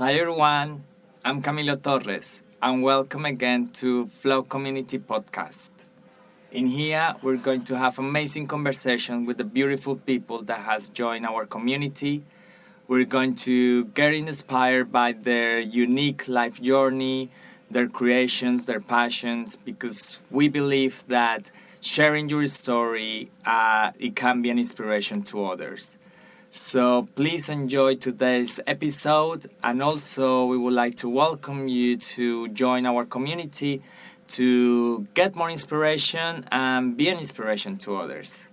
Hi everyone, I'm Camilo Torres, and welcome again to Flow Community Podcast. In here, we're going to have amazing conversation with the beautiful people that has joined our community. We're going to get inspired by their unique life journey, their creations, their passions, because we believe that sharing your story, it can be an inspiration to others. So please enjoy today's episode, and also we would like to welcome you to join our community to get more inspiration and be an inspiration to others.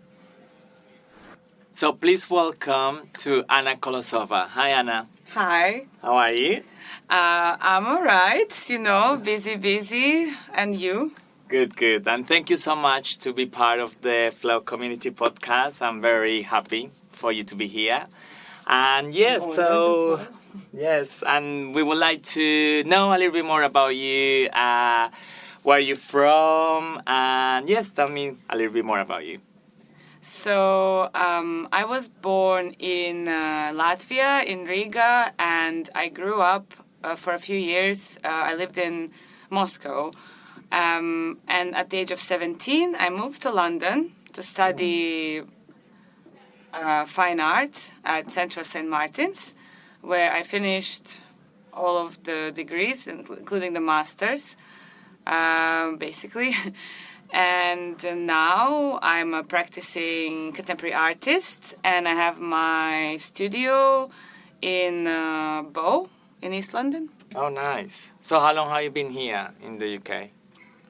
So please welcome to Anna Kolosova. Hi Anna. Hi. How are you? I'm all right, busy. And you? Good. And thank you so much to be part of the Flow Community Podcast. I'm very happy for you to be here. And yes, and we would like to know a little bit more about you, where you're from, and yes, tell me a little bit more about you. So, I was born in Latvia, in Riga, and I grew up for a few years. I lived in Moscow. And at the age of 17, I moved to London to study fine art at Central St. Martin's, where I finished all of the degrees, including the master's, basically. And now I'm a practicing contemporary artist, and I have my studio in Bow in East London. Oh, nice. So how long have you been here in the UK?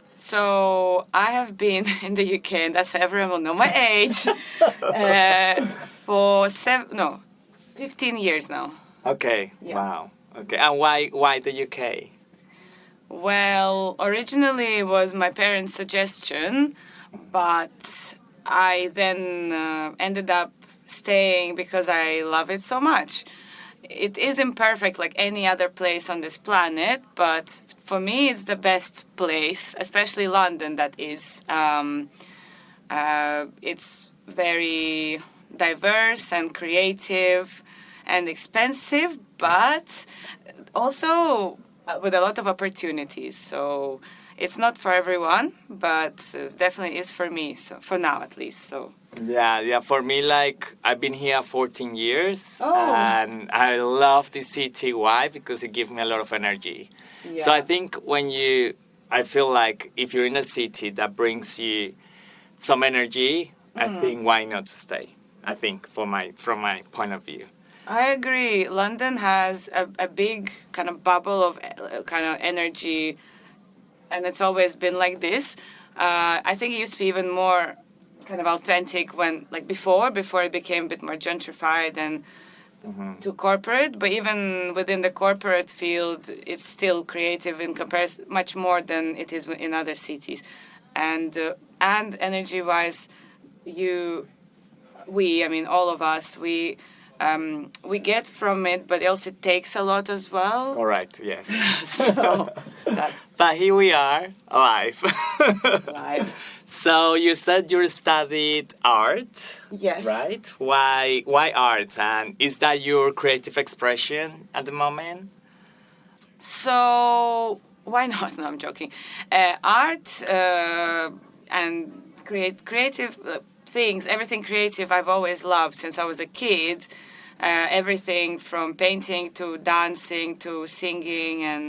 So I have been in the UK, and that's how everyone will know my age, for 15 years now. Okay, Yeah. Wow. Okay, and why the UK? Well, originally it was my parents' suggestion, but I then ended up staying because I love it so much. It is imperfect like any other place on this planet, but for me it's the best place, especially London, that is. It's very diverse and creative and expensive, but also with a lot of opportunities. So it's not for everyone, but it definitely is for me, so for now at least. So Yeah. For me, like I've been here 14 years, Oh. and I love the city. Why? Because it gives me a lot of energy. So I think I feel like if you're in a city that brings you some energy, I think why not to stay? I think from my point of view. I agree. London has a big kind of bubble of kind of energy, and it's always been like this. I think it used to be even more kind of authentic before it became a bit more gentrified and too corporate. But even within the corporate field, it's still creative in comparison, much more than it is in other cities. And energy-wise, all of us, we get from it, but it also takes a lot as well. Correct. Yes. So that's But here we are, alive. life. So you said you studied art, Yes. right? Why art? And is that your creative expression at the moment? So why not? No, I'm joking. Art and creative things, everything creative I've always loved since I was a kid. Everything from painting to dancing to singing, and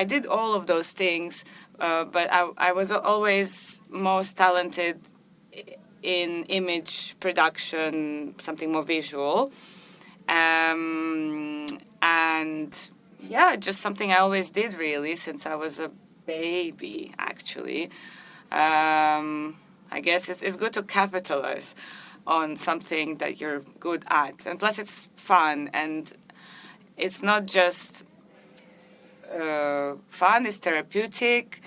I did all of those things. But I was always most talented in image production, something more visual. And yeah, just something I always did really since I was a baby, actually. I guess it's good to capitalize on something that you're good at. And plus it's fun, and it's not just fun, it's therapeutic.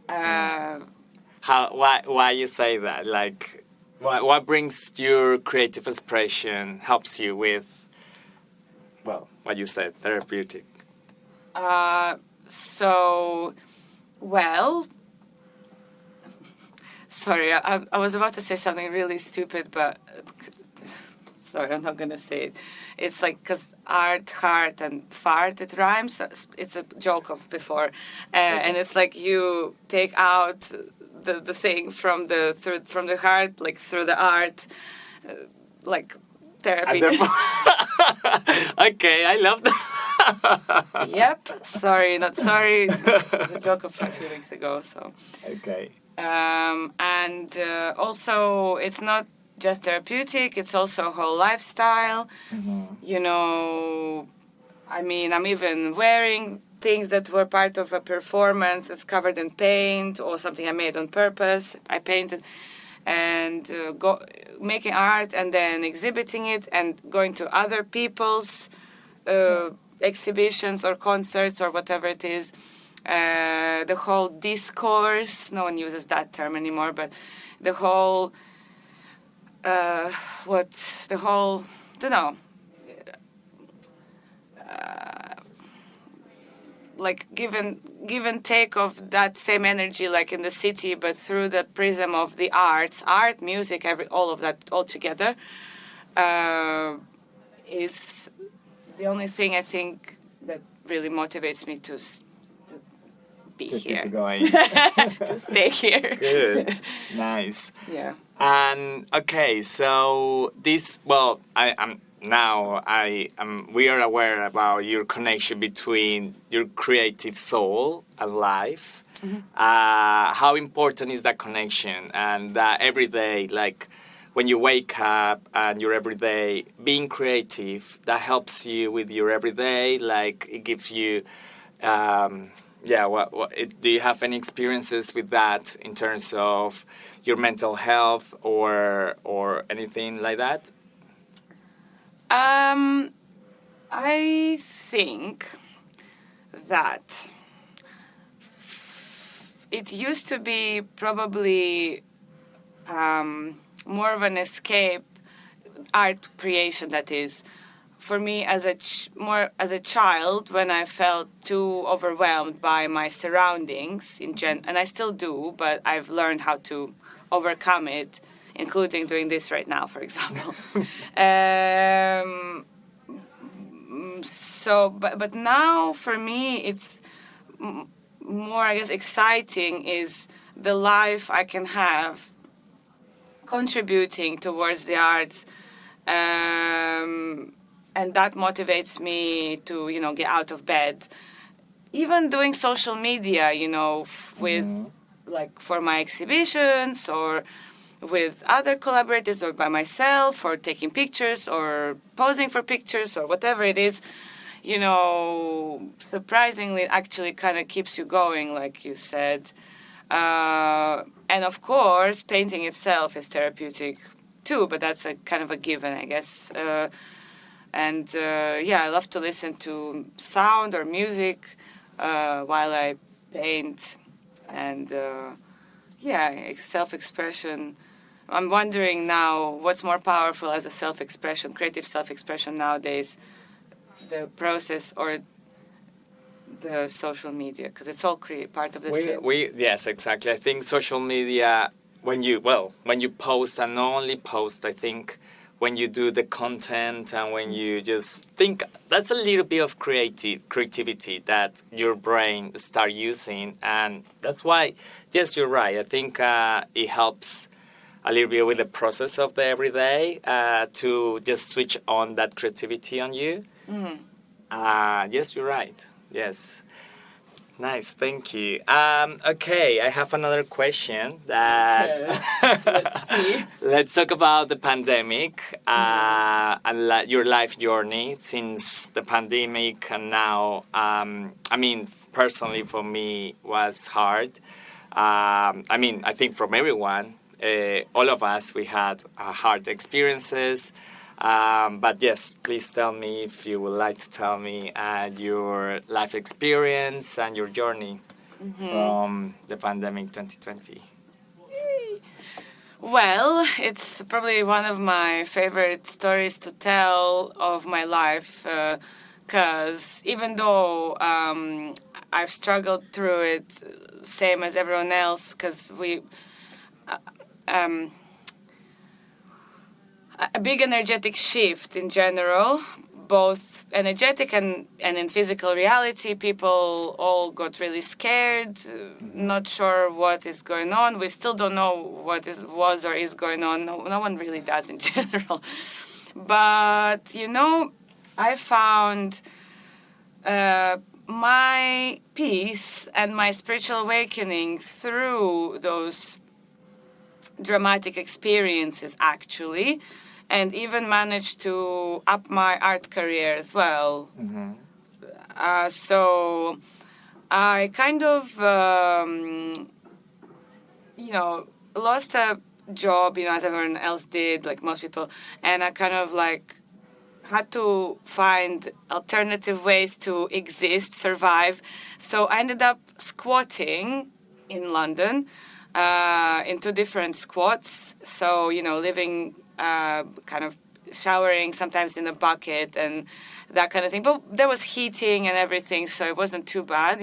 Why you say that? Like, what brings your creative expression, helps you with, well, what you said, therapeutic? Sorry, I was about to say something really stupid, but Sorry, I'm not gonna say it. It's like because art, heart, and fart, it rhymes. It's a joke of before, and it's like you take out the thing from the heart, like through the art, like therapy. Okay, I love that. Yep. Sorry, not sorry. The joke of a few weeks ago. So. Okay. And also, it's not just therapeutic, it's also a whole lifestyle. You know, I mean, I'm even wearing things that were part of a performance that's covered in paint or something I made on purpose. I painted and making art and then exhibiting it and going to other people's exhibitions or concerts or whatever it is. The whole discourse, no one uses that term anymore, but the whole, don't know, like give and take of that same energy like in the city, but through the prism of the arts, art, music, all of that all together is the only thing I think that really motivates me to be to here. keep going. To stay here. Good. Nice. Yeah. And okay, so this, well, we are aware about your connection between your creative soul and life. How important is that connection? And that every day, like when you wake up and you're every day being creative, that helps you with your everyday, like it gives you, do you have any experiences with that in terms of your mental health or anything like that? I think that it used to be probably more of an escape, art creation that is, for me as more as a child when I felt too overwhelmed by my surroundings and I still do, but I've learned how to overcome it, including doing this right now, for example. But now for me it's more, I guess, exciting is the life I can have contributing towards the arts, and that motivates me to, get out of bed. Even doing social media, with like for my exhibitions or with other collaborators or by myself or taking pictures or posing for pictures or whatever it is, surprisingly it actually kind of keeps you going, like you said. And of course, painting itself is therapeutic too, but that's a kind of a given, I guess. I love to listen to sound or music while I paint. And self-expression. I'm wondering now what's more powerful as a self-expression, creative self-expression nowadays, the process or the social media, because it's all part of the same. Yes, exactly. I think social media, when you post, and not only post, I think when you do the content and when you just think, that's a little bit of creativity that your brain start using, and that's why, yes, you're right. I think it helps a little bit with the process of the everyday to just switch on that creativity on you. Yes, you're right. Yes. Nice, thank you. Okay, I have another question that... Let's see. Let's talk about the pandemic and your life journey since the pandemic and now. Personally for me was hard. I think from everyone, all of us, we had hard experiences. But yes, please tell me if you would like to tell me your life experience and your journey from the pandemic 2020. Well, it's probably one of my favorite stories to tell of my life, because even though I've struggled through it, same as everyone else, because a big energetic shift in general, both energetic and in physical reality. People all got really scared, not sure what is going on. We still don't know what was or is going on. No one really does in general. But, I found my peace and my spiritual awakening through those dramatic experiences, actually, and even managed to up my art career as well. So I kind of, lost a job, as everyone else did, like most people, and I kind of had to find alternative ways to exist, survive. So I ended up squatting in London, in 2 different squats. So, living, kind of showering sometimes in a bucket and that kind of thing. But there was heating and everything, so it wasn't too bad,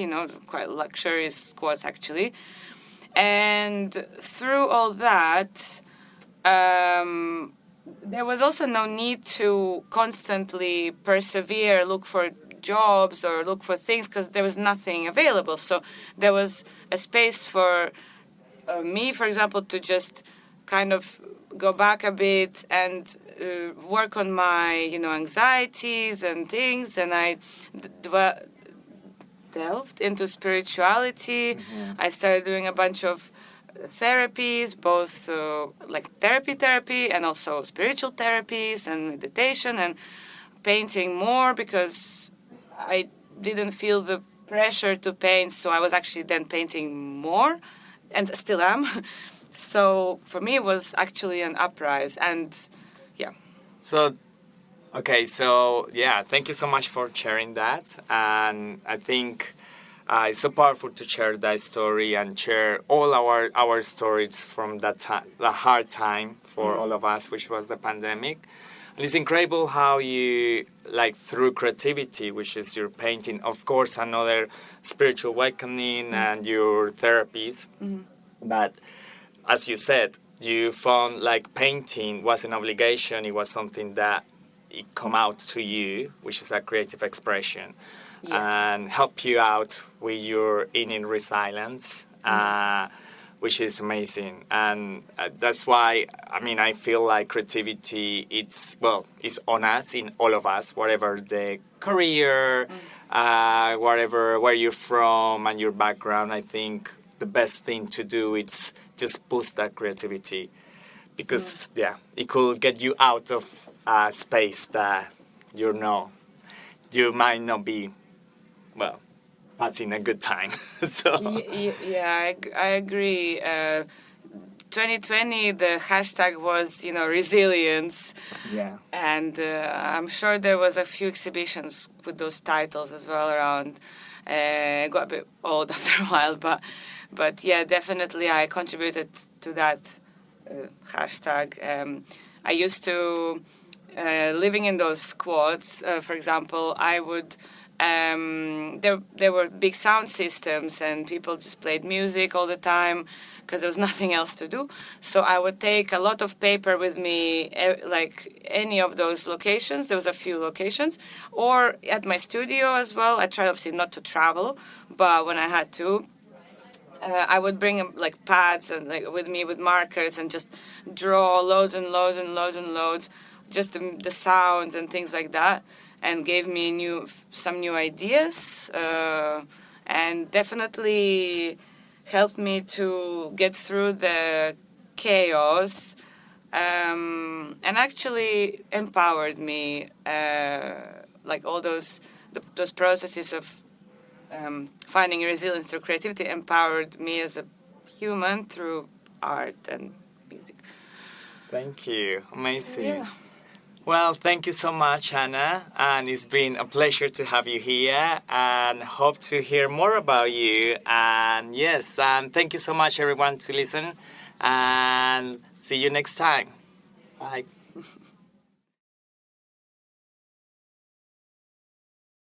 quite luxurious squats actually. And through all that, there was also no need to constantly persevere, look for jobs or look for things, because there was nothing available. So there was a space for me, for example, to just kind of go back a bit and work on my, anxieties and things. And I delved into spirituality. I started doing a bunch of therapies, both therapy and also spiritual therapies and meditation and painting more, because I didn't feel the pressure to paint, so I was actually then painting more and still am. So for me it was actually an uprise, and thank you so much for sharing that. And I think it's so powerful to share that story and share all our stories from that time, the hard time for all of us, which was the pandemic. And it's incredible how you, through creativity, which is your painting, of course, another spiritual awakening and your therapies. But as you said, you found painting was an obligation. It was something that it come out to you, which is a creative expression. And help you out with your inner resilience, which is amazing. And that's why, I feel like creativity, it's on us, in all of us, whatever the career, where you're from and your background. I think the best thing to do is just boost that creativity, because, it could get you out of a space that you might not be passing a good time. So I agree. 2020, the hashtag was resilience. And I'm sure there was a few exhibitions with those titles as well around. Got a bit old after a while, but yeah, definitely I contributed to that hashtag. I used to living in those squats, for example, I would there were big sound systems and people just played music all the time because there was nothing else to do. So I would take a lot of paper with me, any of those locations. There was a few locations, or at my studio as well. I tried obviously not to travel, but when I had to, I would bring pads and with me with markers and just draw loads and loads and loads and loads, just the sounds and things like that. And gave me some new ideas, and definitely helped me to get through the chaos, and actually empowered me. All those processes of finding resilience through creativity empowered me as a human through art and music. Thank you. Amazing. Well, thank you so much, Anna, and it's been a pleasure to have you here, and hope to hear more about you. And yes, and thank you so much, everyone, to listen, and see you next time. Bye.